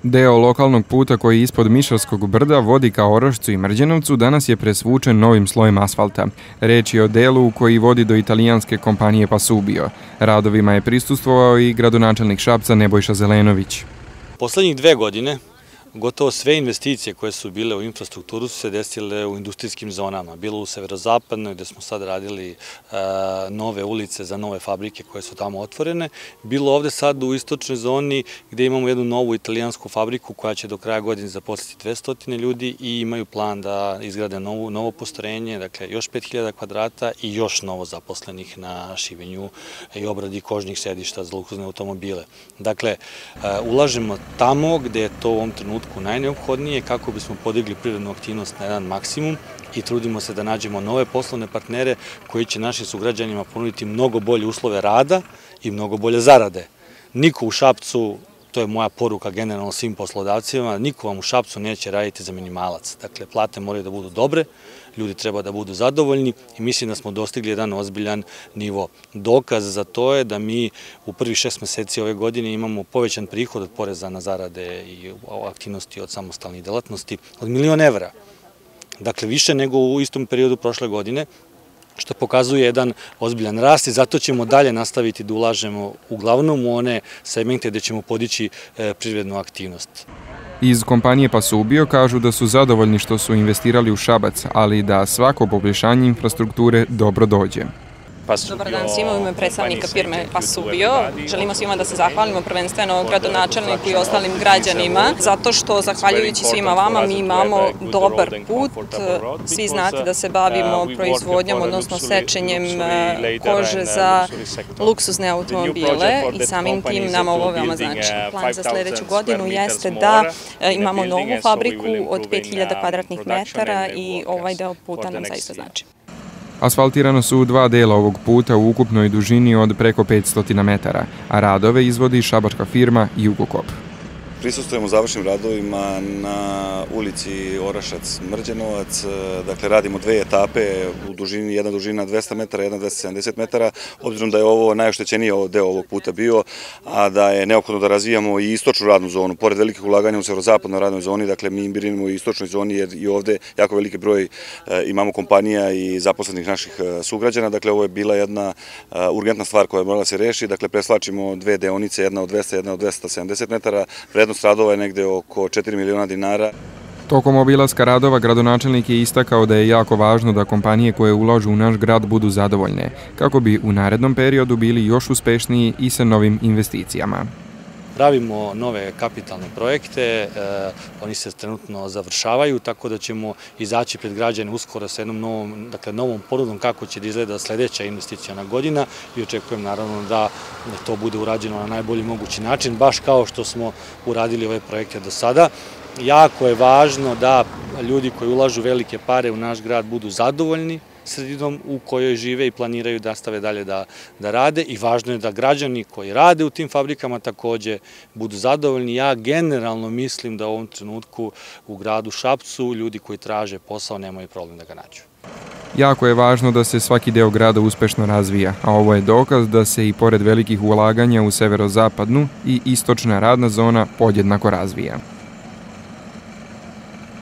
Deo lokalnog puta koji ispod Mišarskog brda vodi ka Orašcu i Mrđenovcu danas je presvučen novim slojem asfalta. Reč je o delu koji vodi do italijanske kompanije Pasubio. Radovima je prisustvovao i gradonačelnik Šapca Nebojša Zelenović. Poslednjih 2 godine gotovo sve investicije koje su bile u infrastrukturu su se desile u industrijskim zonama. Bilo u severozapadnoj gde smo sad radili nove ulice za nove fabrike koje su tamo otvorene. Bilo ovde sad u istočnoj zoni gde imamo jednu novu italijansku fabriku koja će do kraja godine zaposliti 200 ljudi i imaju plan da izgrade novo postrojenje, dakle još 5000 kvadrata i još novo zaposlenih na šivenju i obradi kožnih sedišta za luksuzne automobile. Dakle, ulažemo tamo gde je to u ovom trenutku najneophodnije kako bismo podigli privrednu aktivnost na jedan maksimum i trudimo se da nađemo nove poslovne partnere koji će našim sugrađanima ponuditi mnogo bolje uslove rada i mnogo bolje zarade. Niko u Šapcu, to je moja poruka generalno svim poslodavcima, niko vam u Šapcu neće raditi za minimalac. Dakle, plate moraju da budu dobre, ljudi treba da budu zadovoljni i mislim da smo dostigli jedan ozbiljan nivo. Dokaz za to je da mi u prvih 6 meseci ove godine imamo povećan prihod od poreza na zarade i aktivnosti od samostalnih delatnosti od 1.000.000 evra. Dakle, više nego u istom periodu prošle godine, što pokazuje jedan ozbiljan rast i zato ćemo dalje nastaviti da ulažemo uglavnom u one segmente gde ćemo podići privrednu aktivnost. Iz kompanije Pasubio kažu da su zadovoljni što su investirali u Šabac, ali da svako poboljšanje infrastrukture dobro dođe. Dobar dan svima, u ime predstavnika firme Pasubio. Želimo svima da se zahvalimo prvenstveno gradonačelniku i ostalim građanima, zato što zahvaljujući svima vama mi imamo dobar put. Svi znate da se bavimo proizvodnjom, odnosno sečenjem kože za luksuzne automobile i samim tim nam ovo veoma znači. Plan za sledeću godinu jeste da imamo novu fabriku od 5000 kvadratnih metara i ovaj deo puta nam zaista znači. Asfaltirano su 2 dela ovog puta u ukupnoj dužini od preko 500 metara, a radove izvodi šabačka firma Jugokop. Prisustvujemo završnim radovima na ulici Orašac-Mrđenovac, dakle radimo 2 etape, jedna dužina 200 metara, jedna 270 metara, obzirom da je ovo najoštećeniji deo ovog puta bio, a da je neophodno da razvijamo i istočnu radnu zonu. Pored velikih ulaganja u severozapadnoj radnoj zoni, dakle mi brinemo u istočnoj zoni jer i ovde jako veliki broj imamo kompanija i zaposlenih naših sugrađana, dakle ovo je bila jedna urgentna stvar koja je morala se reši, dakle preslačimo 2 deonice, jedna od 200, jedna od 270 metara, vrednost radova je negde oko 4 miliona dinara. Tokom obilaska radova gradonačelnik je istakao da je jako važno da kompanije koje ulažu u naš grad budu zadovoljne, kako bi u narednom periodu bili još uspešniji i sa novim investicijama. Pravimo nove kapitalne projekte, oni se trenutno završavaju, tako da ćemo izaći pred građane uskoro sa jednom novom ponudom kako će da izgleda sledeća investicijona godina i očekujem naravno da to bude urađeno na najbolji mogući način, baš kao što smo uradili ove projekte do sada. Jako je važno da ljudi koji ulažu velike pare u naš grad budu zadovoljni sredinom u kojoj žive i planiraju da nastave dalje da rade i važno je da građani koji rade u tim fabrikama takođe budu zadovoljni. Ja generalno mislim da u ovom trenutku u gradu Šapcu ljudi koji traže posao nemaju problem da ga nađu. Jako je važno da se svaki deo grada uspešno razvija, a ovo je dokaz da se i pored velikih ulaganja u severozapadnu i istočna radna zona podjednako razvija.